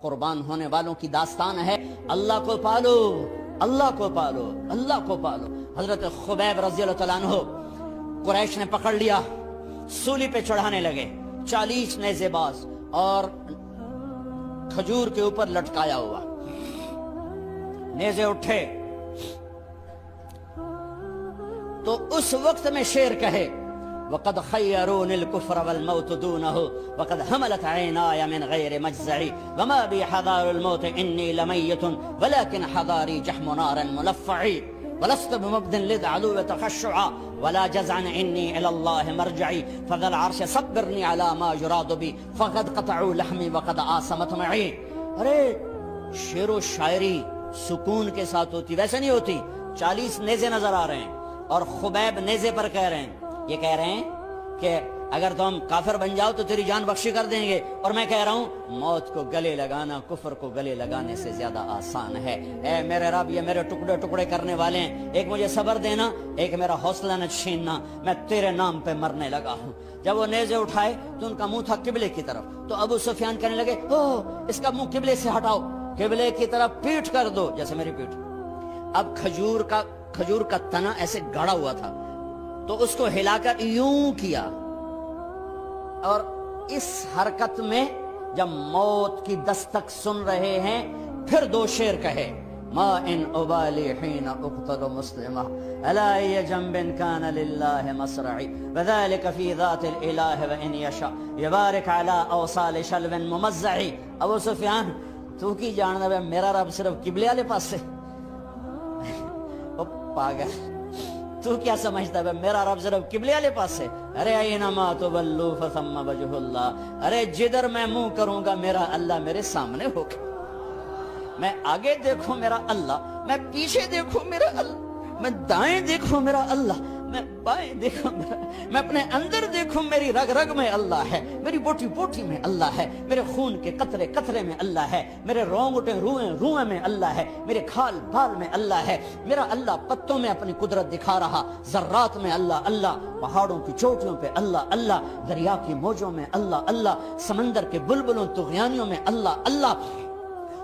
قربان ہونے والوں کی داستان ہے اللہ کو پالو، اللہ کو پالو، اللہ کو پالو۔ حضرت خبیب رضی اللہ تعالیٰ عنہ قریش نے پکڑ لیا، سولی پہ چڑھانے لگے، 40 نیزے باز اور کھجور کے اوپر لٹکایا ہوا۔ نیزے اٹھے تو اس وقت میں شعر کہے وَقَدْ خَيَّرُونِ الْكُفْرَ وَالْمَوْتُ دُونَهُ وَقَدْ حَمَلَتْ عَيْنَايَ مِنْ غَيْرِ مَجْزَعِ وَمَا بِي حَذَارُ الْمَوْتِ إِنِّي لَمَيِّتٌ وَلَكِنْ حَذَارِي جَحْمُ نَارٍ مُلَفَّعِ وَلَسْتُ بِمُبْدٍ لِلْعَدُوِّ تَخَشُّعًا وَلَا جَزْعًا إِنِّي إِلَى اللَّهِ مَرْجِعِي فَذَا الْعَرْشِ صَبِّرْنِي عَلَى مَا يُرَادُ بِي فَقَدْ قَطَعُوا لَحْمِي وَقَدْ آسَمَتْ مَعِي۔ ارے شعر و شاعری سکون کے ساتھ ہوتی، ویسے نہیں ہوتی۔ 40 نیزے نظر آ رہے ہیں اور خبیب نیزے پر کہہ رہے ہیں، یہ کہہ رہے ہیں کہ اگر تم کافر بن جاؤ تو تیری جان بخشی کر دیں گے، اور میں کہہ رہا ہوں موت کو گلے لگانا کفر کو گلے لگانے سے زیادہ آسان ہے۔ اے میرے رب، یہ میرے ٹکڑے ٹکڑے کرنے والے ہیں، ایک مجھے صبر دینا، ایک میرا حوصلہ نہ چھیننا، میں تیرے نام پہ مرنے لگا ہوں۔ جب وہ نیزے اٹھائے تو ان کا منہ تھا قبلے کی طرف، تو ابو سفیان کہنے لگے اس کا منہ قبلے سے ہٹاؤ، قبلے کی طرف پیٹ کر دو، جیسے میری پیٹ۔ اب کھجور کا تنا ایسے گڑا ہوا تھا تو اس کو ہلا کر یوں کیا، اور اس حرکت میں جب موت کی دستک سن رہے ہیں پھر 2 شعر کہے ما ان ابالی حین اقتل مسلمہ الا ای جنب کان للہ مصرعی وذالک فی ذات الالہ وان یشاء یبارک علی اوصال شلو ممزعی۔ ابو سفیان تو کی جاننا ہے میرا رب صرف قبلے والے پاس سے؟ پاگل، تو کیا سمجھتا ہے میرا رب صرف قبلے والے پاس سے؟ ارے اینما تولوا فثم وجہ اللہ، ارے جدھر میں منہ کروں گا میرا اللہ میرے سامنے ہوگا۔ میں آگے دیکھوں میرا اللہ، میں پیچھے دیکھوں میرا اللہ، میں دائیں دیکھوں میرا اللہ، میں بائیں دیکھوں میرا، میں اپنے اندر دیکھوں میری رگ رگ میں اللہ ہے، میری بوٹی بوٹی میں اللہ ہے، میرے خون کے قطرے قطرے میں اللہ ہے، میرے رونگٹے روئیں روئیں میں اللہ ہے، میرے کھال بال میں اللہ ہے، میرا اللہ پتوں میں اپنی قدرت دکھا رہا، ذرات میں اللہ اللہ، پہاڑوں کی چوٹیوں پہ اللہ اللہ، دریا کی موجوں میں اللہ اللہ، سمندر کے بلبلوں طغیانیوں میں اللہ اللہ،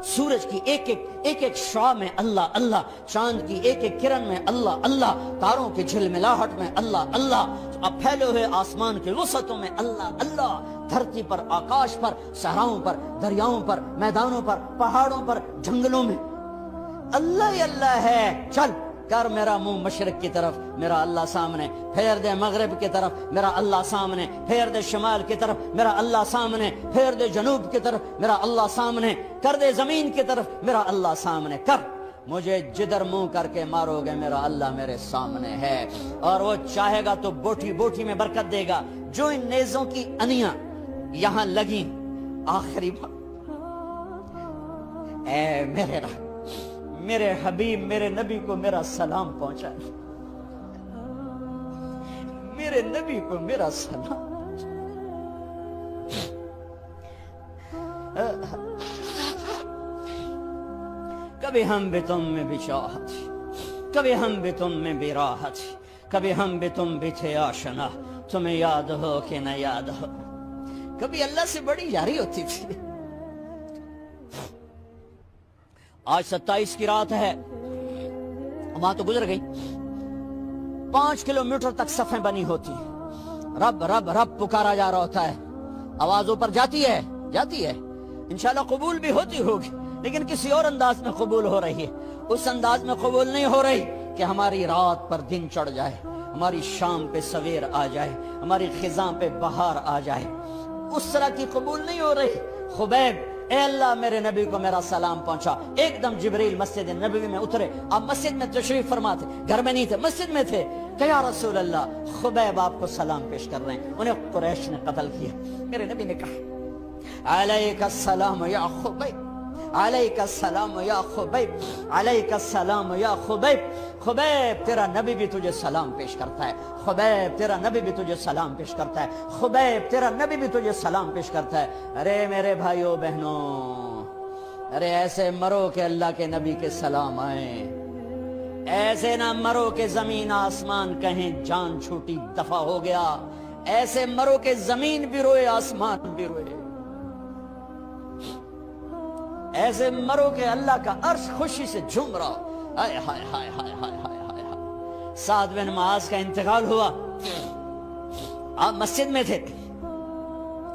سورج کی ایک ایک شعاع میں اللہ اللہ، چاند کی ایک ایک کرن میں اللہ اللہ، تاروں کی جھلملاہٹ میں اللہ اللہ، اب پھیلے ہوئے آسمان کے وسعتوں میں اللہ اللہ، دھرتی پر، آکاش پر، صحراؤں پر، دریاؤں پر، میدانوں پر، پہاڑوں پر، جنگلوں میں اللہ ہی اللہ ہے۔ چل کر میرا منہ مشرق کی طرف، میرا اللہ سامنے، پھیر دے مغرب کی طرف، میرا اللہ سامنے، پھیر دے شمال کی طرف، میرا اللہ سامنے، پھیر دے جنوب کی طرف، میرا اللہ سامنے، کر دے زمین کی طرف، میرا اللہ سامنے کر، مجھے جدھر منہ کر کے مارو گے میرا اللہ میرے سامنے ہے، اور وہ چاہے گا تو بوٹی بوٹی میں برکت دے گا۔ جو ان نیزوں کی انیاں یہاں لگیں، آخری بات، اے میرے رب، میرے حبیب میرے نبی کو میرا سلام پہنچا، میرے نبی کو میرا سلام۔ کبھی ہم بھی تم میں بھی چاہت، کبھی ہم بھی تم میں بھی راحت، کبھی ہم بھی تم بھی تھے آشنا، تمہیں یاد ہو کہ نہ یاد ہو۔ کبھی اللہ سے بڑی یاری ہوتی تھی۔ آج 27 کی رات ہے، وہاں تو گزر گئی، 5 کلومیٹر تک صفیں بنی ہوتی، رب رب رب پکارا جا رہا ہوتا ہے، آواز اوپر جاتی ہے انشاءاللہ قبول بھی ہوتی ہوگی، لیکن کسی اور انداز میں قبول ہو رہی ہے، اس انداز میں قبول نہیں ہو رہی کہ ہماری رات پر دن چڑھ جائے، ہماری شام پہ سویر آ جائے، ہماری خزاں پہ بہار آ جائے، اس طرح کی قبول نہیں ہو رہی۔ خبیب، اے اللہ میرے نبی کو میرا سلام پہنچا۔ ایک دم جبریل مسجد نبوی میں اترے، آپ مسجد میں تشریف فرما تھے، گھر میں نہیں تھے، مسجد میں تھے، کہ یا رسول اللہ خبیب آپ کو سلام پیش کر رہے ہیں، انہیں قریش نے قتل کیا۔ میرے نبی نے کہا علیک السلام یا خبیب، علیک السلام یا خبیب، علیک السلام یا خبیب، خبیب تیرا نبی بھی تجھے سلام پیش کرتا ہے، خبیب تیرا نبی بھی تجھے سلام پیش کرتا ہے، خبیب تیرا نبی بھی تجھے سلام پیش کرتا ہے۔ ارے میرے بھائیوں بہنوں، ارے ایسے مرو کہ اللہ کے نبی کے سلام آئیں، ایسے نہ مرو کہ زمین آسمان کہیں جان چھوٹی دفع ہو گیا، ایسے مرو کہ زمین بھی روئے آسمان بھی روئے۔ ایسے مرو کہ اللہ کا عرش خوشی سے جھوم رہا ہو. ہائے ہائے ہائے ہائے ہائے ہائے ہائے. سعد بن معاذ کا انتقال ہوا. آپ مسجد میں تھے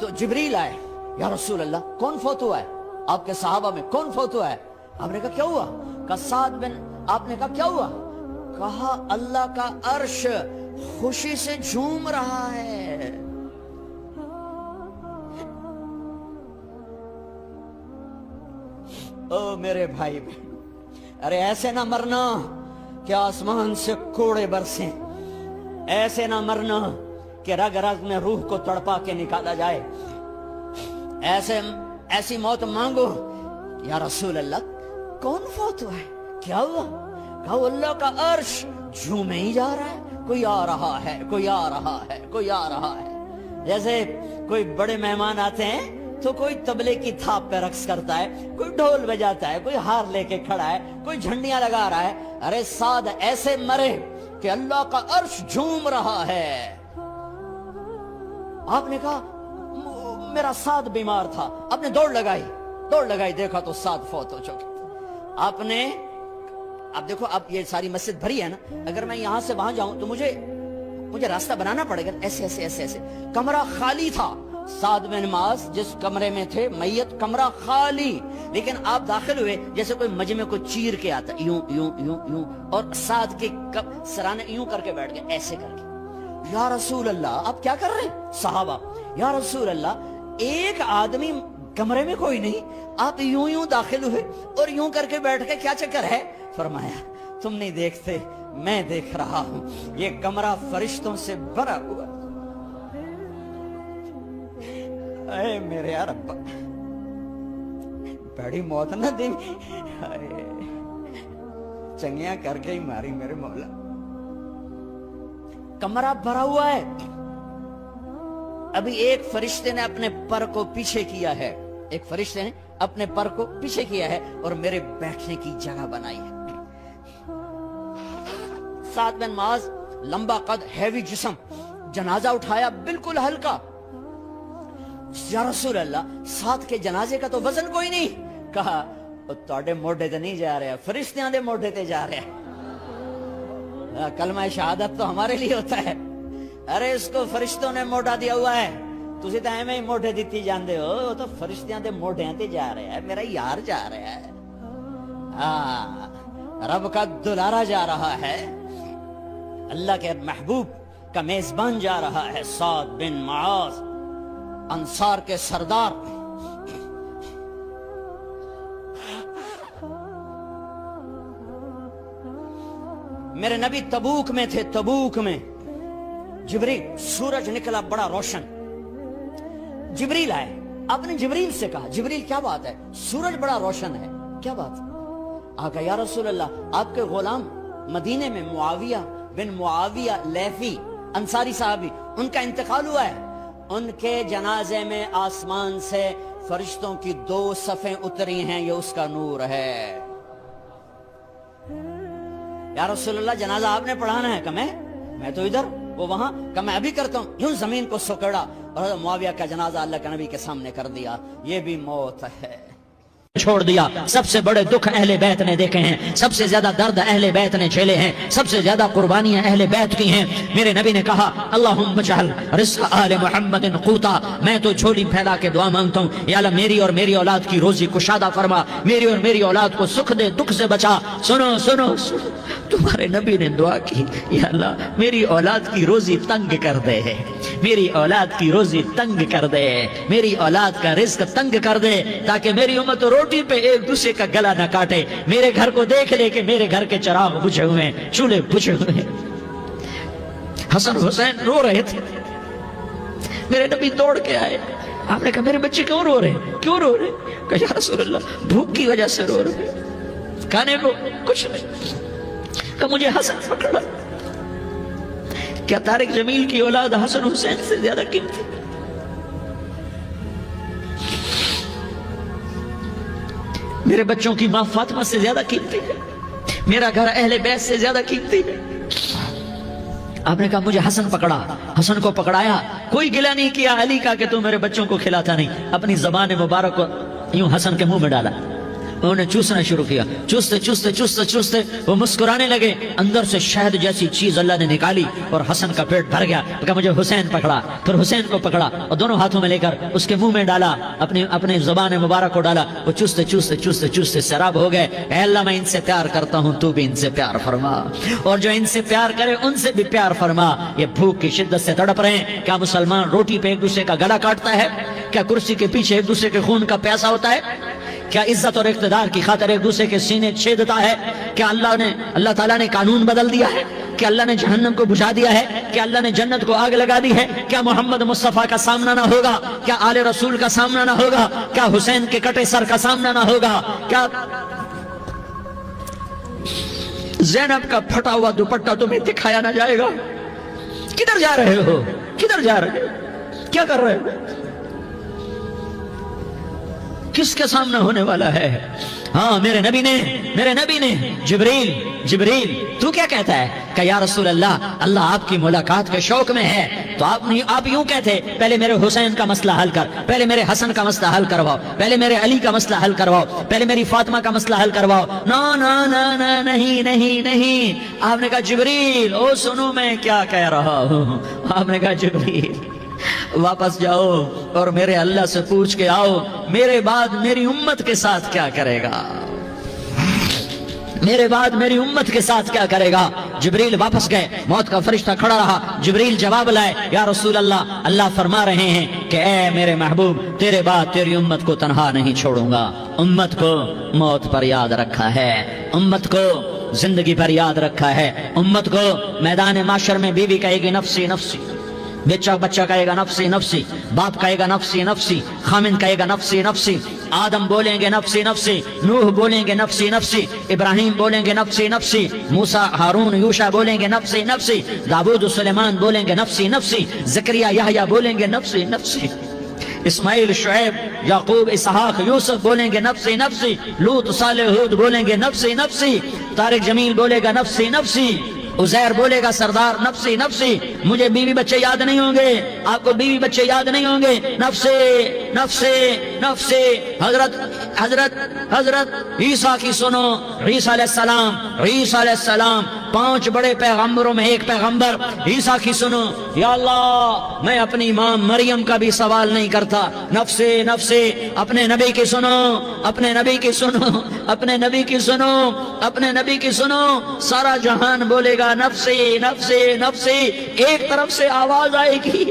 تو جبریل آئے. یا رسول اللہ کون فوت ہوا ہے؟ آپ کے صحابہ میں کون فوت ہوا ہے؟ آپ نے کہا کیا ہوا؟ کہا سعد بن. آپ نے کہا کیا ہوا؟ کہا اللہ کا عرش خوشی سے جھوم رہا ہے. او میرے بھائی بہن، ارے ایسے نہ مرنا کہ آسمان سے کوڑے برسیں. ایسے نہ مرنا کہ رگ رگ میں روح کو تڑپا کے نکالا جائے. ایسی موت مانگو. یا رسول اللہ کون فوت ہوا ہے؟ کیا ہوا؟ کہا اللہ کا عرش جھومے ہی جا رہا ہے. کوئی آ رہا ہے، کوئی آ رہا ہے، کوئی آ رہا ہے. جیسے کوئی بڑے مہمان آتے ہیں تو کوئی طبلے کی تھاپ پہ رقص کرتا ہے، کوئی ڈھول بجاتا ہے، کوئی ہار لے کے کھڑا ہے، کوئی جھنڈیاں لگا رہا ہے. ارے سعد ایسے مرے کہ اللہ کا عرش جھوم رہا ہے. آپ نے کہا میرا سعد بیمار تھا. آپ نے دوڑ لگائی دیکھا تو سعد فوت ہو چکے. آپ نے اب دیکھو، اب یہ ساری مسجد بھری ہے نا، اگر میں یہاں سے وہاں جاؤں تو مجھے راستہ بنانا پڑے گا. ایسے ایسے ایسے ایسے. کمرہ خالی تھا. سعد بن معاذ جس کمرے میں تھے میت، کمرہ خالی، لیکن آپ داخل ہوئے جیسے کوئی مجمع کو چیر کے آتا، یوں یوں یوں یوں، اور سعد کے سرانے یوں کر کے بیٹھ گئے، ایسے کر کے. یا رسول اللہ آپ کیا کر رہے ہیں؟ صحابہ یا رسول اللہ ایک آدمی کمرے میں کوئی نہیں، آپ یوں یوں داخل ہوئے اور یوں کر کے بیٹھ کے، کیا چکر ہے؟ فرمایا تم نہیں دیکھتے، میں دیکھ رہا ہوں. یہ کمرہ فرشتوں سے بھرا ہوا. اے میرے رب، بڑی موت نہ دیں، چنگیاں کر کے ہی ماری میرے مولا. کمرہ بھرا ہوا ہے. ابھی ایک فرشتے نے اپنے پر کو پیچھے کیا ہے، ایک فرشتے نے اپنے پر کو پیچھے کیا ہے اور میرے بیٹھنے کی جگہ بنائی ہے. سعد بن معاذ لمبا قد، ہیوی جسم، جنازہ اٹھایا بالکل ہلکا. یا رسول اللہ سعد کے جنازے کا تو وزن کوئی نہیں. کہا تواڈے موڈے تے نہیں جا رہا، فرشتیاں دے موڈے تے جا رہا ہے. کلمہ شہادت تو ہمارے لیے ہوتا ہے. ارے اس کو فرشتوں نے موڈا دیا ہوا ہے، تسی تو ایویں ہی موڈے دیتی جاندے ہو. وہ تو فرشتیاں دے موڈیاں تے جا رہا ہے، میرا یار جا رہا ہے. رب کا دلارا جا رہا ہے، اللہ کے محبوب کا میزبان جا رہا ہے. سعد بن معاذ انصار کے سردار. میرے نبی تبوک میں تھے. تبوک میں جبریل، سورج نکلا بڑا روشن. جبریل آئے. آپ نے جبریل سے کہا جبریل کیا بات ہے؟ سورج بڑا روشن ہے، کیا بات ہے؟ آقا یا رسول اللہ آپ کے غلام مدینے میں معاویہ بن معاویہ لیفی انصاری صحابی، ان کا انتقال ہوا ہے. ان کے جنازے میں آسمان سے فرشتوں کی 2 صفیں اتری ہیں، یہ اس کا نور ہے. یا رسول اللہ جنازہ آپ نے پڑھانا ہے؟ کہ میں تو ادھر، وہ وہاں. کہ میں ابھی کرتا ہوں. یوں زمین کو سکڑا اور معاویہ کا جنازہ اللہ کے نبی کے سامنے کر دیا. یہ بھی موت ہے. چھوڑ دیا. سب سے بڑے دکھ اہل بیت نے دیکھے ہیں، سب سے زیادہ درد اہل بیت نے جھیلے ہیں، سب سے زیادہ قربانیاں اہل بیت کی ہیں. میرے نبی نے کہا اللہم اجعل رزق آل محمد قوتا. میں تو جھولی پھیلا کے دعا مانگتا ہوں، یا اللہ میری اور میری اولاد کی روزی کشادہ فرما، میری اور میری اولاد کو سکھ دے، دکھ سے بچا. سنو سنو سنو، تمہارے نبی نے دعا کی، یا اللہ میری اولاد کی روزی تنگ کر دے، میری اولاد کی روزی تنگ کر دے، میری اولاد کا رزق تنگ کر دے، تاکہ میری امت روٹی پہ ایک دوسرے کا گلا نہ کاٹے. میرے گھر کو دیکھ لے کہ میرے گھر کے چراغ بجھے ہوئے ہیں، چولہے بجھے ہوئے ہیں. حسن حسین رو رہے تھے. میرے نبی دوڑ کے آئے. آپ نے کہا میرے بچے کیوں رو رہے ہیں؟ کیوں رو رہے ہیں؟ کہا یا رسول اللہ بھوک کی وجہ سے رو رہے ہیں، کھانے کو کچھ نہیں. کہ مجھے حسن پکڑا. کیا طارق جمیل کی اولاد حسن حسین سے زیادہ قیمتی؟ میرے بچوں کی ماں فاطمہ سے زیادہ قیمتی ہے، میرا گھر اہل بیت سے زیادہ قیمتی ہے. آپ نے کہا مجھے حسن پکڑا. حسن کو پکڑایا، کوئی گلہ نہیں کیا علی کا کہ تو میرے بچوں کو کھلاتا نہیں. اپنی زبان مبارک کو یوں حسن کے منہ میں ڈالا. انہوں نے چوسنا شروع کیا، چوستے چوستے چوستے چوستے وہ مسکرانے لگے، اندر سے شہد جیسی چیز اللہ نے نکالی اور حسن کا پیٹ بھر گیا۔ کہا مجھے حسین پکڑا، پھر حسین کو پکڑا اور دونوں ہاتھوں میں لے کر اس کے منہ میں ڈالا، اپنے زبان مبارک کو ڈالا، وہ چوستے چوستے چوستے چوستے سیراب ہو گئے۔ اے اللہ میں ان سے پیار کرتا ہوں، تو بھی ان سے پیار فرما، اور جو ان سے پیار کرے ان سے بھی پیار فرما۔ یہ بھوک کی شدت سے تڑپ رہے ہیں۔ کیا مسلمان روٹی پہ ایک دوسرے کا گلا کاٹتا ہے؟ کیا کرسی کے پیچھے ایک دوسرے کے خون کا پیاسا ہوتا ہے؟ کیا عزت اور اقتدار کی خاطر ایک دوسرے کے سینے چھیدتا ہے؟ کیا اللہ تعالیٰ نے قانون بدل دیا ہے؟ کیا اللہ نے جہنم کو بجھا دیا ہے؟ کیا اللہ نے جنت کو آگ لگا دی ہے؟ کیا محمد مصطفیٰ کا سامنا نہ ہوگا؟ کیا آل رسول کا سامنا نہ ہوگا؟ کیا حسین کے کٹے سر کا سامنا نہ ہوگا؟ کیا زینب کا پھٹا ہوا دوپٹہ تمہیں دکھایا نہ جائے گا؟ کدھر جا رہے ہو؟ کدھر جا رہے ہو؟ کیا کر رہے ہو؟ کس کے سامنے ہونے والا ہے؟ ہاں میرے نبی نے جبریل تو کیا کہتا ہے کہ یا رسول اللہ آپ کی ملاقات کے شوق میں ہے، تو آپ یوں کہتے پہلے میرے حسین کا مسئلہ حل کر، پہلے میرے حسن کا مسئلہ حل کرواؤ، پہلے میرے علی کا مسئلہ حل کرواؤ، پہلے میری فاطمہ کا مسئلہ حل کرواؤ۔ نہیں، آپ نے کہا جبریل او سنو میں کیا کہہ رہا ہوں۔ آپ نے کہا جبریل واپس جاؤ اور میرے اللہ سے پوچھ کے آؤ میرے بعد میری امت کے ساتھ کیا کرے گا، میرے بعد میری امت کے ساتھ کیا کرے گا۔ جبریل واپس گئے، موت کا فرشتہ کھڑا رہا۔ جبریل جواب لائے، یا رسول اللہ فرما رہے ہیں کہ اے میرے محبوب تیرے بعد تیری امت کو تنہا نہیں چھوڑوں گا۔ امت کو موت پر یاد رکھا ہے، امت کو زندگی پر یاد رکھا ہے، امت کو میدان معاشر میں بیوی کہے گی نفسی نفسی، بچہ کہے گا نفسی نفسی، باپ کہے گا نفسی نفسی، خامن کہے گا نفسی نفسی، آدم بولیں گے نفسی نفسی، نوح بولیں گے نفسی نفسی، ابراہیم بولیں گے نفسی نفسی، موسیٰ ہارون یوشع بولیں گے نفسی نفسی، داؤد سلیمان بولیں گے نفسی نفسی، زکریا یحییٰ بولیں گے نفسی نفسی، اسماعیل شعیب یعقوب اسحاق یوسف بولیں گے نفسی نفسی، لوط صالح ہود بولیں گے نفسی نفسی، طارق جمیل بولے گا نفسی نفسی، عزیر بولے گا سردار نفسی نفسی، مجھے بیوی بچے یاد نہیں ہوں گے، آپ کو بیوی بچے یاد نہیں ہوں گے، نفسی نفسی نفسی۔ حضرت عیسیٰ کی سنو، عیسیٰ علیہ السلام 5 بڑے پیغمبروں میں ایک پیغمبر عیسیٰ کی سنو، یا اللہ میں اپنی ماں مریم کا بھی سوال نہیں کرتا، نفسی نفسی۔ اپنے نبی کی سنو، اپنے نبی کی سنو، اپنے نبی کی سنو، اپنے نبی کی سنو، سارا جہان بولے گا نفسی نفسی نفسی۔ ایک طرف سے آواز آئے گی،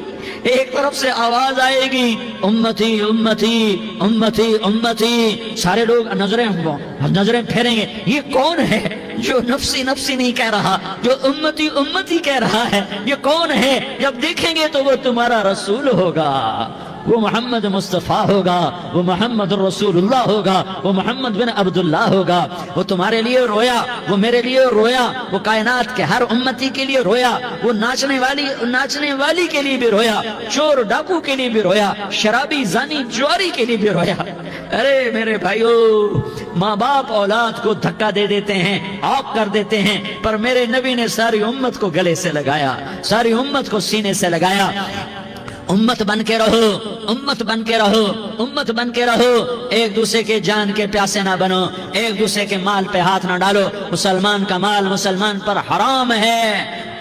ایک طرف سے آواز آئے گی امتی امتی امتی امتی، سارے لوگ نظریں پھیریں گے، یہ کون ہے جو نفسی نفسی نہیں کہہ رہا، جو امتی امتی کہہ رہا ہے، یہ کون ہے؟ جب دیکھیں گے تو وہ تمہارا رسول ہوگا، وہ محمد مصطفیٰ ہوگا، وہ محمد رسول اللہ ہوگا، وہ محمد بن عبداللہ ہوگا۔ وہ تمہارے لیے رویا، وہ میرے لیے رویا، وہ کائنات کے ہر امتی کے لیے رویا، وہ ناچنے والی کے لیے بھی رویا، چور ڈاکو کے لیے بھی رویا، شرابی زانی جواری کے لیے بھی رویا۔ ارے میرے بھائیو، ماں باپ اولاد کو دھکا دے دیتے ہیں، آگ کر دیتے ہیں، پر میرے نبی نے ساری امت کو گلے سے لگایا، ساری امت کو سینے سے لگایا۔ امت بن کے رہو، امت بن کے رہو، امت بن کے رہو، ایک دوسرے کے جان کے پیاسے نہ بنو، ایک دوسرے کے مال پہ ہاتھ نہ ڈالو۔ مسلمان کا مال مسلمان پر حرام ہے۔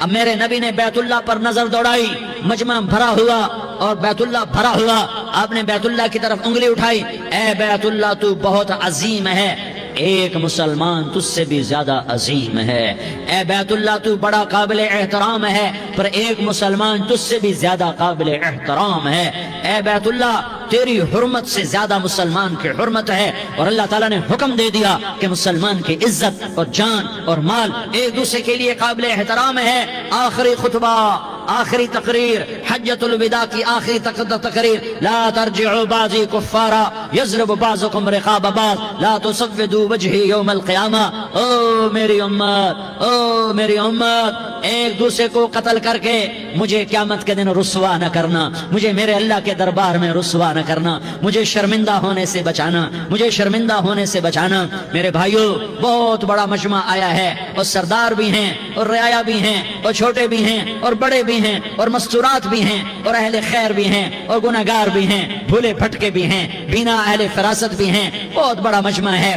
اب میرے نبی نے بیت اللہ پر نظر دوڑائی، مجمع بھرا ہوا اور بیت اللہ بھرا ہوا، آپ نے بیت اللہ کی طرف انگلی اٹھائی، اے بیت اللہ تو بہت عظیم ہے، ایک مسلمان تجھ سے بھی زیادہ عظیم ہے، اے بیت اللہ تو بڑا قابل احترام ہے، پر ایک مسلمان تجھ سے بھی زیادہ قابل احترام ہے، اے بیت اللہ تیری حرمت سے زیادہ مسلمان کی حرمت ہے۔ اور اللہ تعالیٰ نے حکم دے دیا کہ مسلمان کی عزت اور جان اور مال ایک دوسرے کے لیے قابل احترام ہے۔ آخری خطبہ، آخری تقریر، حجۃ الوداع کی آخری تقریر، لا ترجعوا بعضی کفارا یضرب بعضکم رقاب بعض لا تسودوا وجہی یوم القیامہ۔ او میری امت، او میری امت، ایک دوسرے کو قتل کر کے مجھے قیامت کے دن رسوا نہ کرنا، مجھے میرے اللہ کے دربار میں رسوا نہ کرنا، مجھے شرمندہ ہونے سے بچانا، مجھے شرمندہ ہونے سے بچانا۔ میرے بھائیو، بہت بڑا مجمع آیا ہے، اور سردار بھی ہیں اور رعایا بھی ہیں اور چھوٹے بھی ہیں اور بڑے بھی ہیں اور مستورات بھی ہیں اور اہل خیر بھی ہیں اور گنہگار بھی ہیں، بھولے بھٹکے بھی ہیں، بینا اہل فراست بھی ہیں، بہت بڑا مجمع ہے۔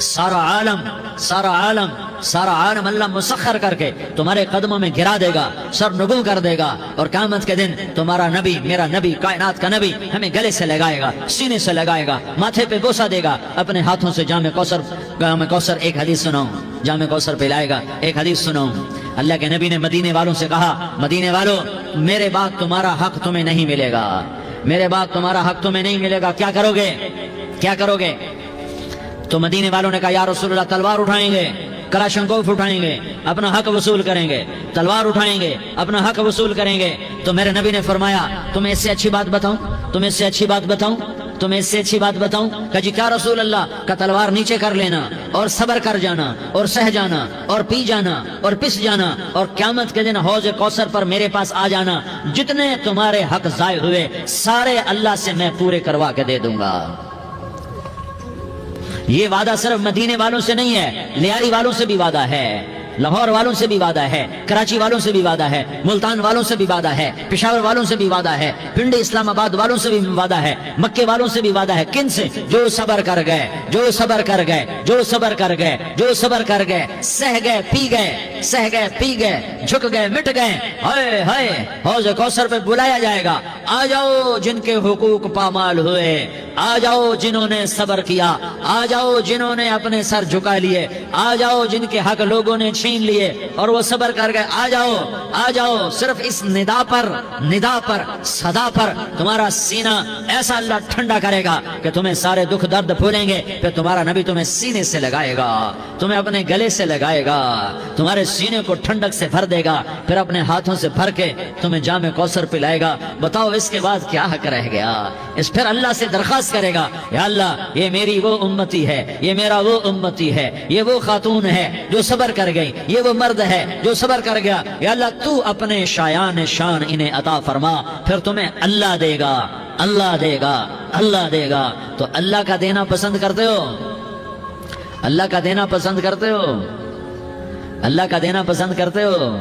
سارا عالم اللہ مسخر کر کے تمہارے قدموں میں گرا دے گا، سر نگوں کر دے گا، اور قیامت کے دن تمہارا نبی، میرا نبی، کائنات کا نبی ہمیں گلے سے لگائے گا، سینے سے لگائے گا، ماتھے پہ بوسہ دے گا، اپنے ہاتھوں سے جام کوثر ایک حدیث سناؤں، جام کوثر پلائے گا، ایک حدیث سناؤں۔ اللہ کے نبی نے مدینے والوں سے کہا، مدینے والوں میرے بعد تمہارا حق تمہیں نہیں ملے گا، میرے بعد تمہارا حق تمہیں نہیں ملے گا، کیا کرو گے؟ کیا کرو گے؟ تو مدینے والوں نے کہا یا رسول اللہ تلوار اٹھائیں گے، کراشنکوف اٹھائیں گے، اپنا حق وصول کریں گے، تلوار اٹھائیں گے، اپنا حق وصول کریں گے۔ تو میرے نبی نے فرمایا تمہیں اس سے اچھی بات بتاؤں، تمہیں اس سے اچھی بات بتاؤں، تمہیں اس سے اچھی بات بتاؤں؟ کہ جی کیا رسول اللہ؟ کا تلوار نیچے کر لینا اور صبر کر جانا اور سہ جانا اور پی جانا اور پس جانا اور قیامت کے دن حوض کوثر پر میرے پاس آ جانا، جتنے تمہارے حق ضائع ہوئے سارے اللہ سے میں پورے کروا کے دے دوں گا۔ یہ وعدہ صرف مدینے والوں سے نہیں ہے، لیاری والوں سے بھی وعدہ ہے، لاہور والوں سے بھی وعدہ ہے، کراچی والوں سے بھی وعدہ ہے، ملتان والوں سے بھی وعدہ ہے، پشاور والوں سے بھی وعدہ ہے، پنڈی اسلام آباد والوں سے بھی وعدہ ہے، مکے والوں سے بھی وعدہ ہے۔ کن سے؟ جو صبر کر گئے، جو صبر کر گئے، جو صبر کر گئے، جو صبر کر گئے، سہ گئے، پی گئے، سہ گئے، پی گئے، جھک گئے، مٹ گئے، ہائے ہائے حوض کوثر پہ بلایا جائے گا، آ جاؤ جن کے حقوق پامال ہوئے، آ جاؤ جنہوں نے صبر کیا، آ جاؤ جنہوں نے اپنے سر جھکا لیے، آ جاؤ جن کے حق لوگوں نے چھین لیے اور وہ صبر کر گئے، آ جاؤ آ جاؤ۔ صرف اس ندا پر صدا پر تمہارا سینہ ایسا اللہ ٹھنڈا کرے گا کہ تمہیں سارے دکھ درد بھولیں گے، پھر تمہارا نبی تمہیں سینے سے لگائے گا، تمہیں اپنے گلے سے لگائے گا، تمہارے سینے کو ٹھنڈک سے بھر دے گا، پھر اپنے ہاتھوں سے بھر کے تمہیں جام کوثر پلائے گا۔ بتاؤ اس کے بعد کیا حق رہ گیا؟ اس پھر اللہ سے درخواست کرے گا، یا اللہ یہ میری وہ امتی ہے، یہ میرا وہ امتی ہے، یہ وہ خاتون ہے جو صبر کر گئی، یہ وہ مرد ہے جو صبر کر گیا، یا اللہ تو اپنے شایان شان انہیں عطا فرما، پھر تمہیں اللہ دے گا، اللہ دے گا، اللہ دے گا۔ تو اللہ کا دینا پسند کرتے ہو؟ اللہ کا دینا پسند کرتے ہو؟ اللہ کا دینا پسند کرتے ہو؟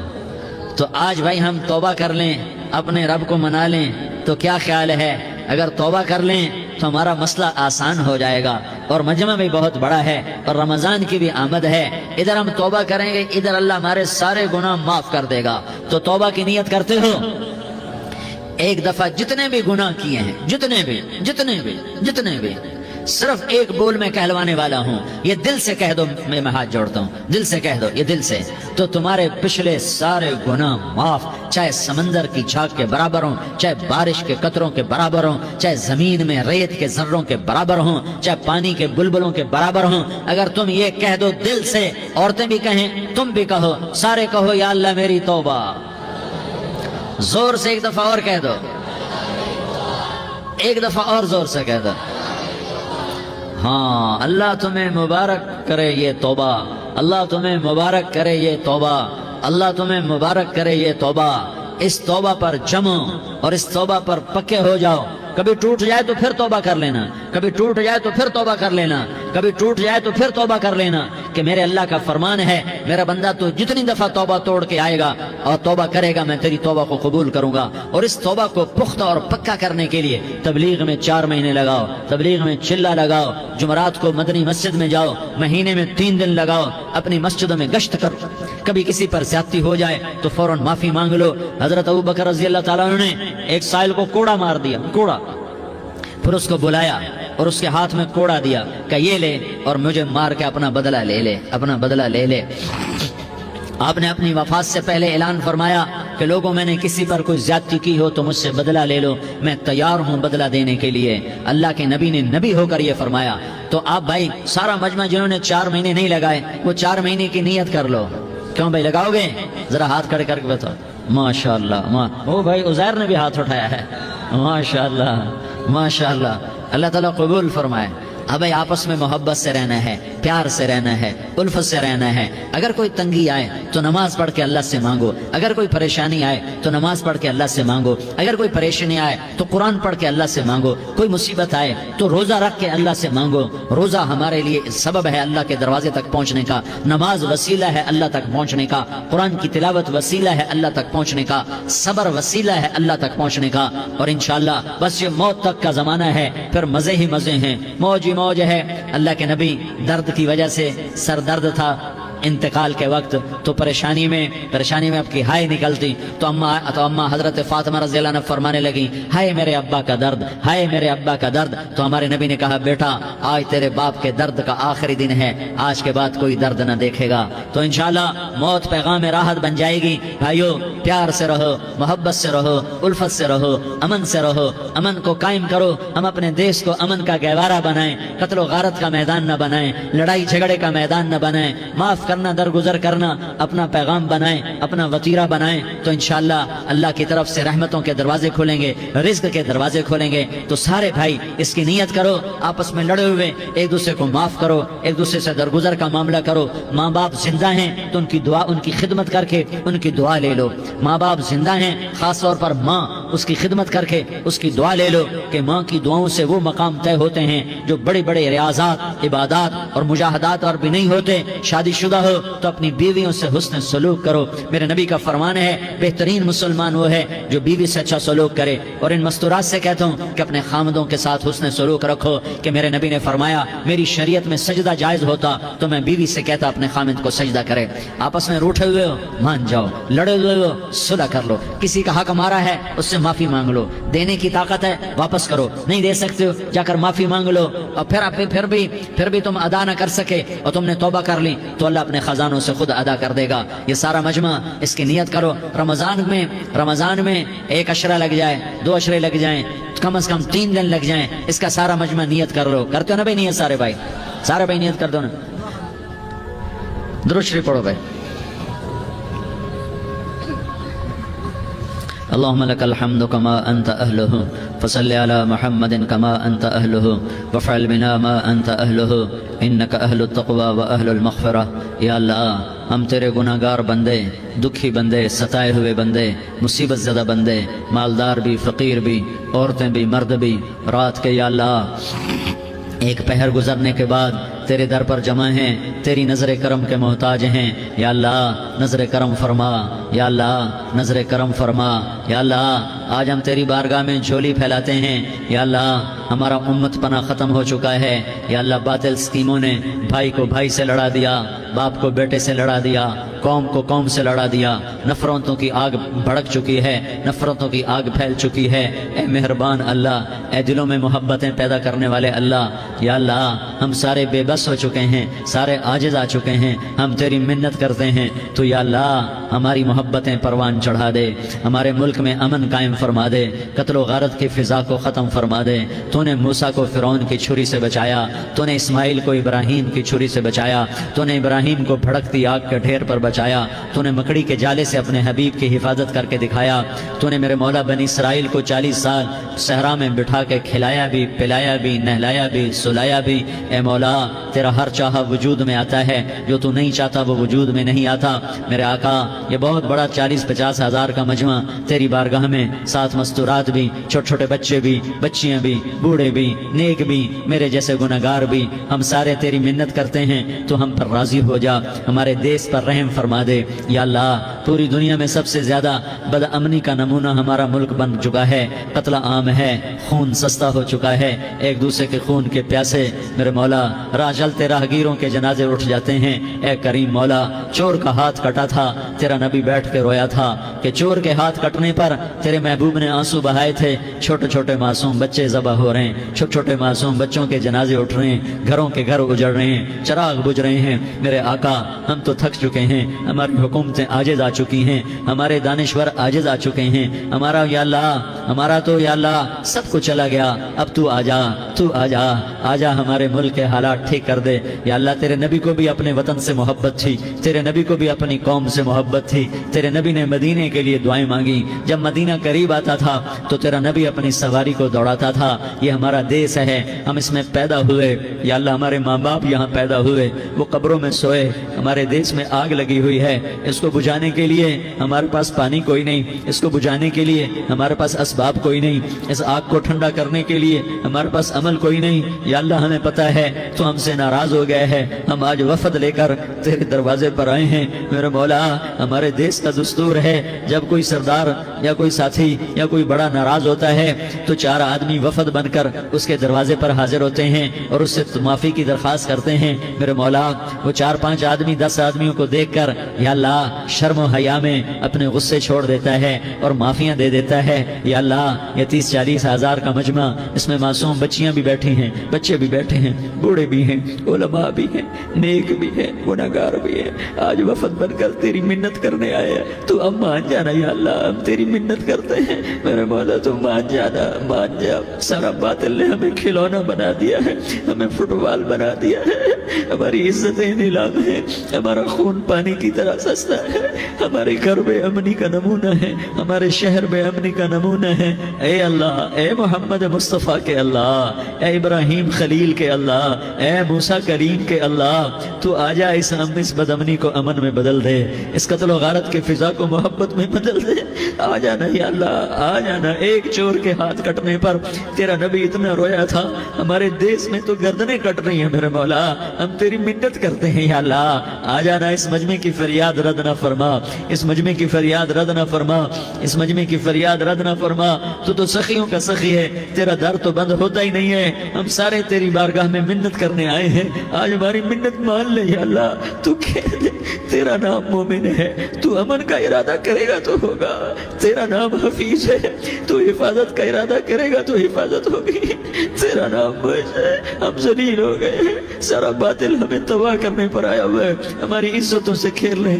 تو آج بھائی ہم توبہ کر لیں، اپنے رب کو منا لیں، تو کیا خیال ہے؟ اگر توبہ کر لیں تو ہمارا مسئلہ آسان ہو جائے گا، اور مجمع بھی بہت بڑا ہے اور رمضان کی بھی آمد ہے، ادھر ہم توبہ کریں گے، ادھر اللہ ہمارے سارے گناہ معاف کر دے گا۔ تو توبہ کی نیت کرتے ہو؟ ایک دفعہ جتنے بھی گناہ کیے ہیں، جتنے بھی صرف ایک بول میں کہلوانے والا ہوں، یہ دل سے کہہ دو، میں ہاتھ جوڑتا ہوں، دل سے کہہ دو، یہ دل سے، تو تمہارے پچھلے سارے گناہ معاف، چاہے سمندر کی جھاگ کے برابر ہوں، چاہے بارش کے قطروں کے برابر ہوں، چاہے زمین میں ریت کے ذروں کے برابر ہوں، چاہے پانی کے بلبلوں کے برابر ہوں۔ اگر تم یہ کہہ دو دل سے، عورتیں بھی کہیں، تم بھی کہو، سارے کہو یا اللہ میری توبہ، زور سے ایک دفعہ اور کہہ دو، ایک دفعہ اور زور سے کہہ دو۔ ہاں، اللہ تمہیں مبارک کرے یہ توبہ، اللہ تمہیں مبارک کرے یہ توبہ، اللہ تمہیں مبارک کرے یہ توبہ۔ اس توبہ پر جمو اور اس توبہ پر پکے ہو جاؤ۔ کبھی ٹوٹ جائے تو پھر توبہ کر لینا، کبھی ٹوٹ جائے تو پھر توبہ کر لینا، کبھی ٹوٹ جائے تو پھر توبہ کر لینا، کہ میرے اللہ کا فرمان ہے، میرا بندہ تو جتنی دفعہ توبہ توڑ کے آئے گا اور توبہ کرے گا، میں تیری توبہ کو قبول کروں گا۔ اور اس توبہ کو پختہ اور پکا کرنے کے لیے تبلیغ میں 4 مہینے لگاؤ، تبلیغ میں چلہ لگاؤ، جمعرات کو مدنی مسجد میں جاؤ، مہینے میں 3 دن لگاؤ، اپنی مسجدوں میں گشت کرو، کبھی کسی پر زیادتی ہو جائے تو فوراً معافی مانگ لو۔ حضرت ابوبکر رضی اللہ تعالیٰ عنہ نے ایک سائل کو کوڑا مار دیا، کوڑا، پھر اس کو بلایا اور اس کے ہاتھ میں کوڑا دیا کہ یہ لے اور مجھے مار کے اپنا بدلہ لے لے، اپنا بدلہ لے لے۔ آپ نے اپنی وفات سے پہلے اعلان فرمایا کہ لوگوں میں نے کسی پر کوئی زیادتی کی ہو تو مجھ سے بدلہ لے لو، میں تیار ہوں بدلہ دینے کے لیے۔ اللہ کے نبی نے نبی ہو کر یہ فرمایا۔ تو آپ بھائی سارا مجمع جنہوں نے 4 مہینے نہیں لگائے، وہ 4 مہینے کی نیت کر لو۔ کیوں بھائی لگاؤ گے؟ ذرا ہاتھ کھڑے کر کے بتاؤ۔ ماشاءاللہ، وہ بھائی عزیر نے بھی ہاتھ اٹھایا ہے، ماشاءاللہ ماشاءاللہ، اللہ تعالیٰ قبول فرمائے۔ اب آپس میں محبت سے رہنا ہے، پیار سے رہنا ہے، الفت سے رہنا ہے۔ اگر کوئی تنگی آئے تو نماز پڑھ کے اللہ سے مانگو، اگر کوئی پریشانی آئے تو نماز پڑھ کے اللہ سے مانگو، اگر کوئی پریشانی آئے تو قرآن پڑھ کے اللہ سے مانگو، کوئی مصیبت آئے تو روزہ رکھ کے اللہ سے مانگو۔ روزہ ہمارے لیے سبب ہے اللہ کے دروازے تک پہنچنے کا، نماز وسیلہ ہے اللہ تک پہنچنے کا، قرآن کی تلاوت وسیلہ ہے اللہ تک پہنچنے کا، صبر وسیلہ ہے اللہ تک پہنچنے کا۔ اور انشاءاللہ بس یہ موت تک کا زمانہ ہے، پھر مزے ہی مزے ہیں، موج ہی موج ہے۔ اللہ کے نبی درد کی وجہ سے سر درد تھا انتقال کے وقت، تو پریشانی میں اب کی ہائے نکلتی، تو اما حضرت فاطمہ رضی اللہ عنہ فرمانے لگی ہائے میرے ابا کا درد، ہائے میرے ابا کا درد۔ تو ہمارے نبی نے کہا بیٹا آج تیرے باپ کے درد کا آخری دن ہے، آج کے بعد کوئی درد نہ دیکھے گا۔ تو انشاءاللہ موت پیغام راحت بن جائے گی۔ بھائیو پیار سے رہو، محبت سے رہو، الفت سے رہو، امن سے رہو، امن کو قائم کرو۔ ہم اپنے دیش کو امن کا گہوارہ بنائیں، قتل و غارت کا میدان نہ بنائیں، لڑائی جھگڑے کا میدان نہ بنائیں، معاف کرنا درگزر کرنا اپنا پیغام بنائیں، اپنا وطیرہ بنائیں، تو انشاءاللہ اللہ کی طرف سے رحمتوں کے دروازے کھولیں گے، رزق کے دروازے کھولیں گے۔ تو سارے بھائی اس کی نیت کرو، آپس میں لڑے ہوئے ایک دوسرے کو معاف کرو، ایک دوسرے سے درگزر کا معاملہ کرو۔ ماں باپ زندہ ہیں تو ان کی دعا، ان کی خدمت کر کے ان کی دعا لے لو۔ ماں باپ زندہ ہیں، خاص طور پر ماں، اس کی خدمت کر کے اس کی دعا لے لو، کہ ماں کی دعاؤں سے وہ مقام طے ہوتے ہیں جو بڑے بڑے ریاضات، عبادات اور مجاہدات اور بھی نہیں ہوتے۔ شادی شدہ ہو تو اپنی بیویوں سے حسن سلوک کرو۔ میرے نبی کا فرمان ہے بہترین مسلمان وہ ہے جو بیوی سے اچھا سلوک کرے۔ اور ان مستورات سے کہتا ہوں کہ اپنے خامدوں کے ساتھ حسن سلوک رکھو، کہ میرے نبی نے فرمایا میری شریعت میں سجدہ جائز ہوتا تو میں بیوی سے کہتا اپنے خامد کو سجدہ کرے۔ آپس میں روٹھے ہوئے ہو مان جاؤ، لڑے ہوئے ہو صلح کر لو، کسی کا حق مارا ہے اس سے معافی مانگ لو، دینے کی طاقت ہے واپس کرو، نہیں دے سکتے ہو جا کر معافی مانگ لو۔ اور پھر بھی تم ادا نہ کر سکے اور تم نے توبہ کر لی تو اللہ اپنے خزانوں سے خود ادا کر دے گا۔ یہ سارا مجمع اس کی نیت کرو۔ رمضان میں 1 عشرہ لگ جائے، 2 عشرے لگ جائیں، کم از کم 3 دن لگ جائیں، اس کا سارا مجمع نیت کر لو۔ کرتے ہو نا بھائی نیت؟ سارے بھائی نیت کر دو نا۔ درود شریف پڑھو بھائی۔ اللهم لك الحمد كما أنت أهله فصل على محمد كما أنت أهله وفعل بنا ما أنت أهله إنك أهل التقوى وأهل المغفرة۔ یا اللہ ہم تیرے گناہگار بندے، دکھی بندے، ستائے ہوئے بندے، مصیبت زدہ بندے، مالدار بھی، فقیر بھی، عورتیں بھی، مرد بھی، رات کے یا اللہ ایک پہر گزرنے کے بعد تیرے در پر جمع ہیں، تیری نظر کرم کے محتاج ہیں۔ یا اللہ نظر کرم فرما، یا اللہ نظر کرم فرما۔ یا اللہ آج ہم تیری بارگاہ میں جھولی پھیلاتے ہیں۔ یا اللہ ہمارا امت پناہ ختم ہو چکا ہے۔ یا اللہ باطل سکیموں نے بھائی کو بھائی سے لڑا دیا، باپ کو بیٹے سے لڑا دیا، قوم کو قوم سے لڑا دیا، نفرتوں کی آگ بھڑک چکی ہے، نفرتوں کی آگ پھیل چکی ہے۔ اے مہربان اللہ، اے دلوں میں محبتیں پیدا کرنے والے اللہ، یا اللہ ہم سارے بے بس ہو چکے ہیں، سارے عاجز آ چکے ہیں، ہم تیری منت کرتے ہیں تو یا اللہ ہماری محبتیں پروان چڑھا دے، ہمارے ملک میں امن قائم فرما دے، قتل و غارت کی فضا کو ختم فرما دے۔ تو نے موسیٰ کو فرعون کی چھری سے بچایا، تو نے اسماعیل کو ابراہیم کی چھری سے بچایا، تو نے ابراہیم کو بھڑکتی آگ کے ڈھیر پر بچایا، تو نے مکڑی کے جالے سے اپنے حبیب کی حفاظت کر کے دکھایا، تو نے میرے مولا بنی اسرائیل کو 40 سال صحرا میں بٹھا کے کھلایا بھی، پلایا بھی، نہلایا بھی، سلایا بھی۔ اے مولا تیرا ہر چاہا وجود میں آتا ہے، جو تو نہیں چاہتا وہ وجود میں نہیں آتا۔ میرے آقا یہ بہت بڑا 40-50 ہزار کا مجمع تیری بارگاہ میں، ساتھ مستورات بھی، چھوٹے چھوٹے بچے بھی، بچیاں بھی، بوڑھے بھی، نیک بھی، میرے جیسے گناہگار بھی، ہم سارے تیری منت کرتے ہیں تو ہم پر راضی ہو جا، ہمارے دیس پر رحم فرما دے۔ یا اللہ پوری دنیا میں سب سے زیادہ بد امنی کا نمونہ ہمارا ملک بن چکا ہے، قتل عام ہے، خون سستا ہو چکا ہے، ایک دوسرے کے خون کے پیاسے میرے مولا راہ چلتے راہگیروں کے جنازے اٹھ جاتے ہیں۔ اے کریم مولا چور کا ہاتھ کٹا تھا، تیرا نبی بیٹھ کے رویا تھا کہ چور کے ہاتھ کٹنے پر تیرے محبوب نے آنسو بہائے تھے، چھوٹے چھوٹے معصوم بچے ذبح ہو رہے ہیں، چھوٹے چھوٹے معصوم بچوں کے جنازے اٹھ رہے ہیں، گھروں کے گھر اجڑ رہے ہیں، چراغ بجھ رہے ہیں۔ میرے آقا ہم تو تھک چکے ہیں، ہماری حکومتیں عاجز آ چکی ہیں، ہمارے دانشور عاجز آ چکے ہیں، ہمارا یا اللہ ہمارا تو یا اللہ سب کچھ چلا گیا، اب تو آجا، تو آجا، آجا ہمارے ملک کے حالات ٹھیک کر دے۔ یا اللہ تیرے نبی کو بھی اپنے وطن سے محبت تھی، تیرے نبی کو بھی اپنی قوم سے محبت تھی، تیرے نبی نے مدینے کے لیے دعائیں مانگی، جب مدینہ قریب آتا تھا تو تیرا نبی اپنی سواری کو دوڑاتا تھا۔ یہ ہمارا دیس ہے، ہم اس میں پیدا ہوئے، یا اللہ ہمارے ماں باپ یہاں پیدا ہوئے، وہ قبروں میں سوئے، ہمارے دیس میں آگ لگی ہوئی ہے، اس کو بجھانے کے لیے ہمارے پاس پانی کوئی نہیں، اس کو بجھانے کے لیے ہمارے پاس اسباب کوئی نہیں، اس آگ کو ٹھنڈا کرنے کے لیے ہمارے پاس عمل کوئی نہیں۔ یا اللہ ہمیں پتہ ہے تو ہم سے ناراض ہو گئے ہے، ہم آج وفد لے کر تیرے دروازے پر آئے ہیں۔ میرے مولا ہمارے دیس کا دستور ہے جب کوئی سردار یا کوئی ساتھی یا کوئی بڑا ناراض ہوتا ہے تو 4 آدمی وفد بن کر اس کے دروازے پر حاضر ہوتے ہیں اور اس سے معافی کی درخواست کرتے ہیں. میرے مولا وہ 4-5 آدمی 10 آدمیوں کو دیکھ کر یا اللہ شرم و حیا میں اپنے غصے چھوڑ دیتا ہے اور معافیاں دے دیتا ہے. یا اللہ یہ 30-40 ہزار کا مجمع، اس میں معصوم بچیاں بھی بیٹھی ہیں، بچے بھی بیٹھے ہیں، بوڑھے بھی ہیں، علماء بھی ہیں، نیک بھی ہیں، گناہگار بھی ہیں. آج وفد بن کر تیری منت کرنے آئے ہیں، تو اب مان جانا یا اللہ، ہم تیری منت کرتے ہیں میرے مولا، تو مان جانا، مان جا. سارا باطل نے ہمیں کھلونا بنا دیا ہے، ہمیں فٹ بال بنا دیا ہے، ہماری عزتیں نیلام ہے، ہمارا خون پانی کی طرح سستا ہے، ہمارے گھر بے امنی کا نمونہ ہے، ہمارے شہر بے امنی کا نمونہ ہے. اے اللہ، اے محمد مصطفیٰ کے اللہ، اے ابراہیم خلیل کے اللہ، اے موسیٰ کریم کے اللہ، تو آجا اس بد امنی کو امن میں بدل دے، اس قتل و غارت کے فضا کو محبت میں بدل دے. آ جانا یا اللہ، آ جانا. ایک چور کے ہاتھ کٹنے پر تیرا نبی اتنا رویا تھا، ہمارے دیس میں تو گردنیں کٹ رہی ہیں میرے مولا، ہم تیری منت کرتے ہیں یا اللہ. آ جانا، اس مجمع کی فریاد رد نہ فرما، اس مجمع کی فریاد رد نہ فرما، اس مجمع کی فریاد رد نہ فرما. تو سخیوں کا سخی ہے، تیرا در تو بند ہوتا ہی نہیں ہے. ہم سارے تیری بارگاہ میں منت کرنے آئے ہیں، آج ہماری منت مان لے یا اللہ. تو کہہ دے تیرا نام مومن ہے، تو امن کا ارادہ کرے گا تو ہوگا. تیرا نام حفیظ ہے، تو حفاظت کا ارادہ کرے گا تو حفاظت ہوگی. تیرا نام موج ہے، ہم ذلیل ہو گئے، سارا باطل ہمیں تباہ کرنے پر آیا ہوا ہے. ہماری عزتوں سے کھیل رہے،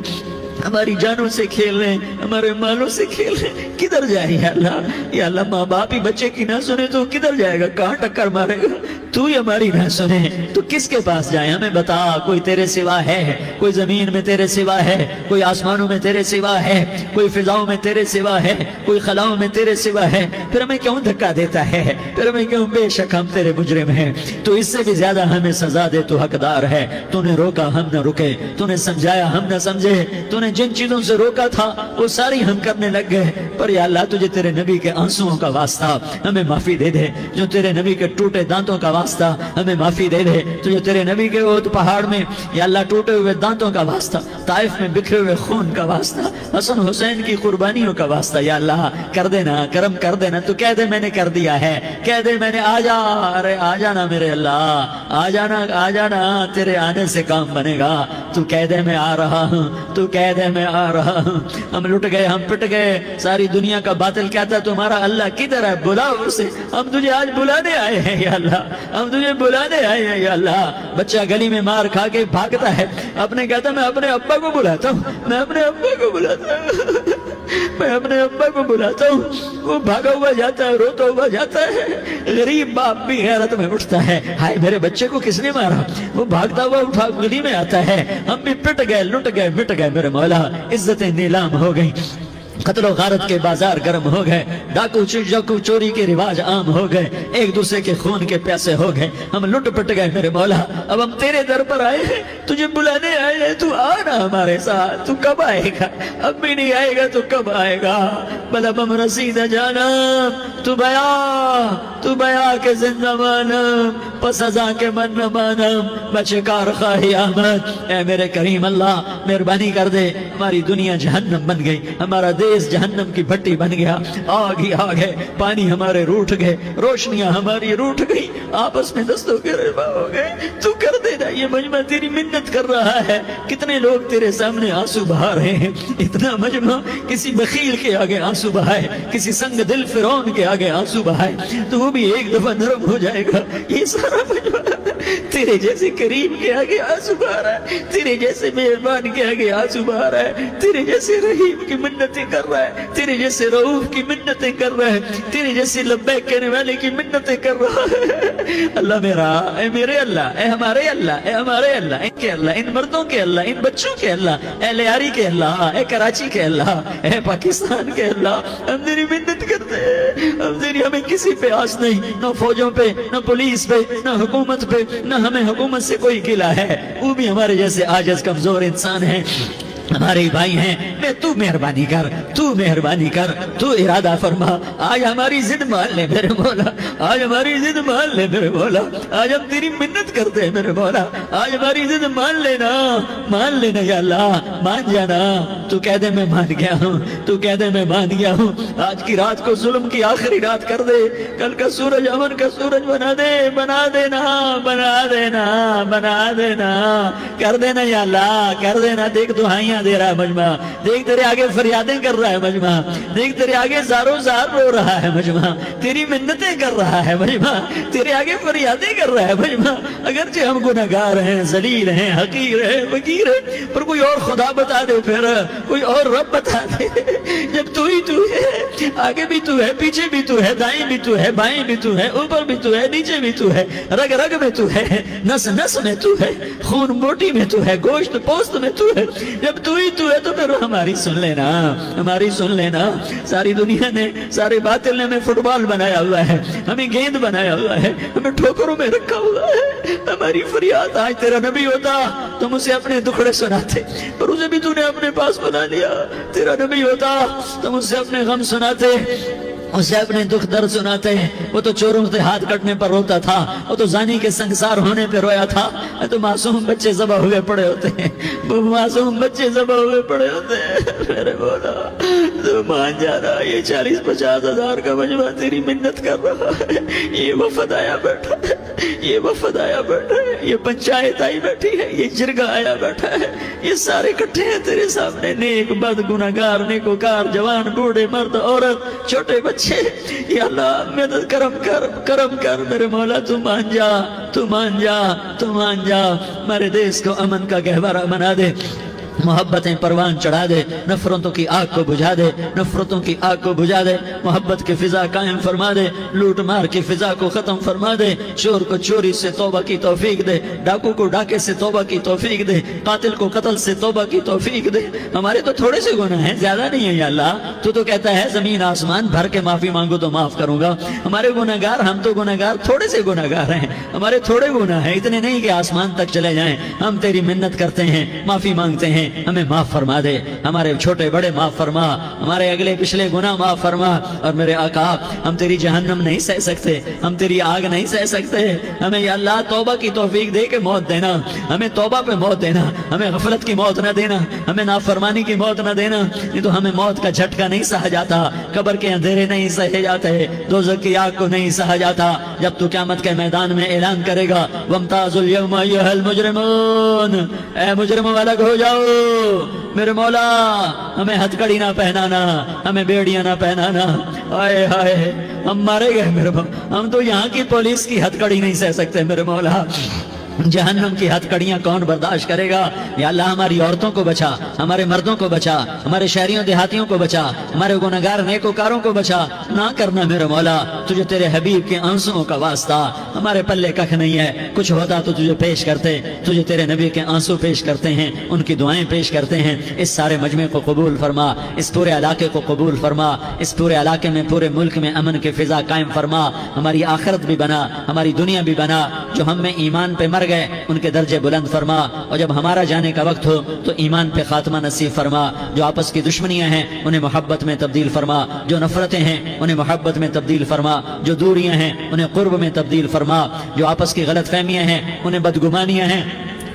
ہماری جانوں سے کھیل رہے ہیں، ہمارے مالوں سے کھیل رہے ہیں. کدھر جائے یا اللہ؟ یا اللہ ماں باپ ہی بچے کی نہ سنے تو کدھر جائے گا؟ کہاں ٹکر مارے گا؟ تو ہی ہماری نہ سنے تو کس کے پاس جائیں؟ ہمیں بتا. کوئی تیرے سوا ہے؟ کوئی زمین میں تیرے سوا ہے؟ کوئی آسمانوں میں تیرے سوا ہے؟ کوئی فضاؤں میں تیرے سوا ہے؟ کوئی خلاؤں میں تیرے سوا ہے؟ پھر ہمیں کیوں دھکا دیتا ہے؟ پھر ہمیں کیوں؟ بے شک ہم تیرے مجرم ہیں، تو اس سے بھی زیادہ ہمیں سزا دے، تو حقدار ہے. تو نے روکا ہم نہ رکے، تو نے سمجھایا ہم نہ سمجھے، تو نے جن چیزوں سے روکا تھا وہ ساری ہم کرنے لگ گئے. پر یا اللہ تجھے تیرے نبی کے آنسوؤں کا واسطہ ہمیں معافی دے دے، جو تیرے نبی کے ٹوٹے دانتوں کا واسطہ ہمیں معافی دے دے، تجھے تیرے نبی کے احد پہاڑ میں یا اللہ ٹوٹے ہوئے دانتوں کا واسطہ، طائف میں بکھرے ہوئے خون کا واسطہ، حسن حسین کی قربانیوں کا واسطہ یا اللہ کر دینا، کرم کر دینا. تو کہہ دے میں نے کر دیا ہے، کہہ دے میں نے. آ جا، ارے آ جانا میرے اللہ، آ جانا، آ جانا، تیرے آنے سے کام بنے گا. تو کہہ دے میں آ رہا ہوں، تو کہہ دے میں آ رہا ہوں. ہم لٹ گئے، ہم پٹ گئے، ساری دنیا کا باطل کہتا تمہارا اللہ کدھر ہے؟ بلاؤ اسے. ہم تجھے آج بلانے آئے ہیں یا اللہ، ہم تجھے بلانے آئے ہیں یا اللہ. بچہ گلی میں مار کھا کے بھاگتا ہے، اپنے کہتا میں اپنے ابا کو بلاتا ہوں، میں اپنے ابا کو بلاتا ہوں، میں اپنے ابا کو بلاتا ہوں. وہ بھاگا ہوا جاتا ہے، روتا ہوا جاتا ہے. غریب باپ بھی غیرت میں اٹھتا ہے، ہائے میرے بچے کو کس نے مارا؟ وہ بھاگتا ہوا اٹھا گلی میں آتا ہے. ہم بھی پٹ گئے، لٹ گئے، مٹ گئے میرے مولا. عزتیں نیلام ہو گئی، قتل و غارت کے بازار گرم ہو گئے، ڈاکو چوری کے رواج عام ہو گئے، ایک دوسرے کے خون کے پیاسے ہو گئے. ہم لٹ پٹ گئے میرے مولا. اب ہم تیرے در پر آئے ہیں، تجھے بلانے آئے ہیں. تو آنا ہمارے ساتھ. تو کب آئے گا؟ اب بھی نہیں آئے گا تو کب آئے گا؟ بلا بم رسید جانم، تو بیا کے زندہ مانم، پس ازاں کے من نہ مانم، بچے کار خواہی آمد. اے میرے کریم اللہ مہربانی کر دے. ہماری دنیا جہنم بن گئی، ہمارا دیس جہنم کی بھٹی بن گیا. آگ ہی آگ ہے، پانی ہمارے روٹھ گئے، روشنیاں ہماری روٹھ گئی، آپس میں دستوں کے ربا ہو گئے. تو کر دینا. یہ مجمع تیری منت کر رہا ہے. کتنے لوگ تیرے سامنے آنسو بہا رہے ہیں. اتنا مجمع کسی بخیل کے آگے آنسو بہائے، کسی سنگ دل فرعون کے آگے آنسو بہائے تو وہ بھی ایک دفعہ نرم ہو جائے گا. یہ سارا مجمع تیرے جیسے کریم کے آگے آنسو بہا رہا ہے، تیرے جیسے مہربان کے آگے آنسو بہا رہا ہے، تیرے جیسے رحیم کی منتیں کر رہا ہے، تیرے جیسے رؤوف کی منتیں کر رہا ہے، تیرے جیسے لبیک کہنے والے کی منتیں کر رہا ہے. اللہ میرا، اے میرے اللہ، اے ہمارے اللہ، اے ہمارے اللہ، ان کے اللہ، ان مردوں کے اللہ، ان بچوں کے اللہ، اے لیاری کے اللہ، اے کراچی کے اللہ، اے پاکستان کے اللہ. ہم تیری منت کرتے ہیں. ہم تیری، ہمیں کسی پہ آس نہیں، نہ فوجوں پہ، نہ پولیس پہ، نہ حکومت پہ، نہ ہمیں حکومت سے کوئی گلہ ہے. وہ بھی ہمارے جیسے عاجز کمزور انسان ہیں. ہمارے بھائی ہیں، میں تو مہربانی کر، تو مہربانی کر، تو ارادہ فرما، آج ہماری ضد مان لے میرے مولا، آج ہماری ضد مان لے میرے مولا، آج ہم تیری منت کرتے ہیں میرے مولا، آج ہماری ضد مان لینا یا اللہ، مان جانا، تو کہہ دے میں مان گیا ہوں، تو کہہ دے میں مان گیا ہوں، آج کی رات کو ظلم کی آخری رات کر دے، کل کا سورج امن کا سورج بنا دینا کر دینا یا اللہ، کر دینا۔ دیکھ دعائیاں دے رہا ہے مجمع، دیکھ تیرے آگے فریادیں کر رہا ہے مجمع، دیکھ تیرے آگے زارو زار رو رہا ہے مجمع، تیری منتیں کر رہا ہے مجمع، تیرے آگے فریادیں کر رہا ہے مجمع۔ اگرچہ ہم گناہگار ہیں، ذلیل ہیں، حقیر ہیں، فقیر ہیں، پر کوئی اور خدا بتا دے، پھر کوئی اور رب بتا دے، جب تو ہی تو ہے، آگے بھی تو ہے، پیچھے بھی تو ہے، دائیں بھی تو ہے، بائیں بھی تو ہے، اوپر بھی تو ہے، نیچے بھی تو ہے، رگ رگ میں تو ہے، نس نس میں تو ہے، خون بوٹی میں تو ہے، گوشت پوست میں تو ہے، جب تو ہی تو ہے تو پھر ہماری سن لینا، ہماری سن لینا۔ ساری دنیا نے، سارے باطل نے ہمیں فٹ بال بنایا ہوا ہے، ہمیں گیند بنایا ہوا ہے، ہمیں ٹھوکروں میں رکھا ہوا ہے۔ ہماری فریاد، آج تیرا نبی ہوتا تم اسے اپنے دکھڑے سناتے، پر اسے بھی تو نے اپنے پاس بنا لیا۔ تیرا نبی ہوتا تم اسے اپنے غم سناتے، اسے اپنے دکھ درد سناتے۔ وہ تو چوروں سے ہاتھ کٹنے پر روتا تھا، وہ تو زانی کے سنگسار ہونے پہ رویا تھا، تو معصوم بچے ذبح ہوئے پڑے ہوتے ہیں، وہ معصوم بچے ذبح ہوئے پڑے ہوتے ہیں۔ میرے مولا تو مان جا رہا، یہ 40-50 ہزار کا مجمع تیری منت کر رہا ہے، یہ وفد آیا بیٹھا ہے، یہ وفد آیا بیٹھا ہے، یہ پنچایت آئی بیٹھی ہے، یہ جرگہ آیا بیٹھا ہے، یہ سارے کٹھے ہیں تیرے سامنے، نیک بد گناہگار نیکوکار، جوان بوڑھے مرد عورت چھوٹے بچے۔ یا اللہ مدد کرم کر میرے مولا، تو مان جا، تو مان جا، تو مان جا، ہمارے دیس کو امن کا گہوارہ بنا دے، محبتیں پروان چڑھا دے، نفرتوں کی آگ کو بجھا دے، نفرتوں کی آگ کو بجھا دے، محبت کی فضا قائم فرما دے، لوٹ مار کی فضا کو ختم فرما دے، چور کو چوری سے توبہ کی توفیق دے، ڈاکو کو ڈاکے سے توبہ کی توفیق دے، قاتل کو قتل سے توبہ کی توفیق دے۔ ہمارے تو تھوڑے سے گناہ ہیں، زیادہ نہیں ہیں یا اللہ، تو کہتا ہے زمین آسمان بھر کے معافی مانگو تو معاف کروں گا۔ ہمارے گناہگار، ہم تو گناہگار تھوڑے سے گناہگار ہیں، ہمارے تھوڑے گناہ ہیں، اتنے نہیں کہ آسمان تک چلے جائیں۔ ہم تیری منت کرتے ہیں، معافی مانگتے ہیں، ہمیں معاف فرما دے، ہمارے چھوٹے بڑے معاف فرما، ہمارے اگلے پچھلے گناہ معاف فرما۔ اور میرے آقا، ہم تیری جہنم نہیں سہ سکتے، ہم تیری آگ نہیں سہ سکتے، ہمیں یا اللہ توبہ کی توفیق دے کے موت دینا، ہمیں توبہ پہ موت دینا، ہمیں غفلت کی موت نہ دینا، ہمیں نافرمانی کی موت نہ دینا، نہیں تو ہمیں موت کا جھٹکا نہیں سہا جاتا، قبر کے اندھیرے نہیں سہے جاتے، دوزخ کی آگ کو نہیں سہا جاتا، جب تو قیامت کے میدان میں اعلان کرے گا وَامْتَازُوا الْيَوْمَ أَيُّهَا الْمُجْرِمُونَ، اے مجرموں الگ ہو جاؤ۔ میرے مولا ہمیں ہتھکڑی نہ پہنانا، ہمیں بیڑیاں نہ پہنانا، آئے ہائے ہم مارے گئے میرے مولا، ہم تو یہاں کی پولیس کی ہتھکڑی نہیں سہ سکتے میرے مولا، جہنم کی ہتھکڑیاں کون برداشت کرے گا؟ یا اللہ ہماری عورتوں کو بچا، ہمارے مردوں کو بچا، ہمارے شہریوں دیہاتیوں کو بچا، ہمارے گنہگار نیکوکاروں کو بچا، نہ کرنا میرے مولا، تجھے تیرے حبیب کے آنسوؤں کا واسطہ، ہمارے پلے ککھ نہیں ہے، کچھ ہوتا تو تجھے پیش کرتے، تجھے تیرے نبی کے آنسو پیش کرتے ہیں، ان کی دعائیں پیش کرتے ہیں۔ اس سارے مجمع کو قبول فرما، اس پورے علاقے کو قبول فرما، اس پورے علاقے میں پورے ملک میں امن کی فضا قائم فرما، ہماری آخرت بھی بنا، ہماری دنیا بھی بنا، جو ہم میں ایمان پہ مر گئے ان کے درجے بلند فرما، اور جب ہمارا جانے کا وقت ہو تو ایمان پہ خاتمہ نصیب فرما، جو آپس کی دشمنیاں ہیں انہیں محبت میں تبدیل فرما، جو نفرتیں ہیں انہیں محبت میں تبدیل فرما، جو دوریاں ہیں انہیں قرب میں تبدیل فرما، جو آپس کی غلط فہمیاں ہیں انہیں بدگمانیاں ہیں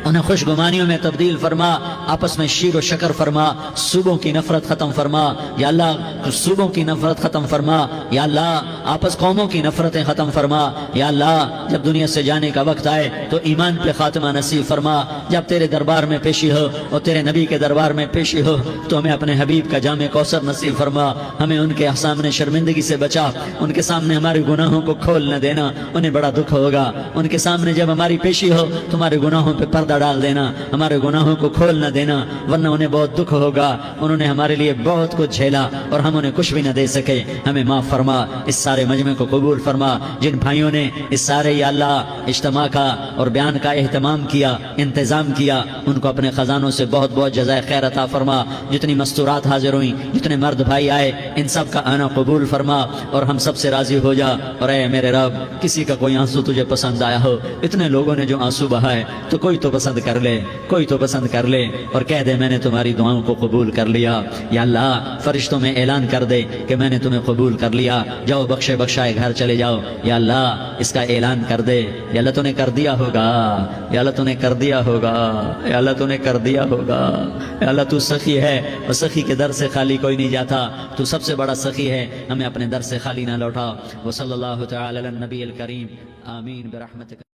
انہیں خوش گمانیوں میں تبدیل فرما، آپس میں شیر و شکر فرما، صوبوں کی نفرت ختم فرما یا اللہ، صوبوں کی نفرت ختم فرما یا اللہ، آپس قوموں کی نفرتیں ختم فرما یا اللہ، جب دنیا سے جانے کا وقت آئے تو ایمان پہ خاتمہ نصیب فرما، جب تیرے دربار میں پیشی ہو اور تیرے نبی کے دربار میں پیشی ہو تو ہمیں اپنے حبیب کا جام کوثر نصیب فرما، ہمیں ان کے سامنے شرمندگی سے بچا، ان کے سامنے ہمارے گناہوں کو کھول نہ دینا، انہیں بڑا دکھ ہوگا، ان کے سامنے جب ہماری پیشی ہو تمہارے گناہوں پہ پردہ ڈال دینا، ہمارے گناہوں کو کھول نہ دینا، ورنہ انہیں بہت دکھ ہوگا، انہوں نے ہمارے لیے بہت کچھ جھیلا اور ہم انہیں کچھ بھی نہ دے سکے، ہمیں معاف فرما، اس سارے مجمع کو قبول فرما، جن بھائیوں نے اس سارے یا اللہ اجتماع کا اور بیان کا اہتمام کیا، انتظام کیا، ان کو اپنے خزانوں سے بہت بہت جزائے خیر عطا فرما، جتنی مستورات حاضر ہوئیں، جتنے مرد بھائی آئے، ان سب کا آنا قبول فرما اور ہم سب سے راضی ہو جا، اور اے میرے رب، کسی کا کوئی آنسو تجھے پسند آیا ہو، اتنے لوگوں نے جو آنسو بہائے تو کوئی تو پسند پسند کر لے، کوئی تو پسند کر لے اور کہہ دے میں نے تمہاری دعاؤں کو قبول کر لیا۔ یا اللہ فرشتوں میں اعلان کر دے کہ میں نے تمہیں قبول کر لیا، جاؤ بخشے بخشائے گھر چلے جاؤ۔ یا اللہ اس کا اعلان کر دے، یا اللہ تو نے کر دیا ہوگا، یا اللہ تو نے کر دیا ہوگا، یا اللہ تو نے کر دیا ہوگا۔ یا اللہ تو سخی ہے اور سخی کے در سے خالی کوئی نہیں جاتا، تو سب سے بڑا سخی ہے، ہمیں اپنے در سے خالی نہ لوٹا۔ وصلی اللہ تعالی علی النبی الکریم، آمین برحمتک۔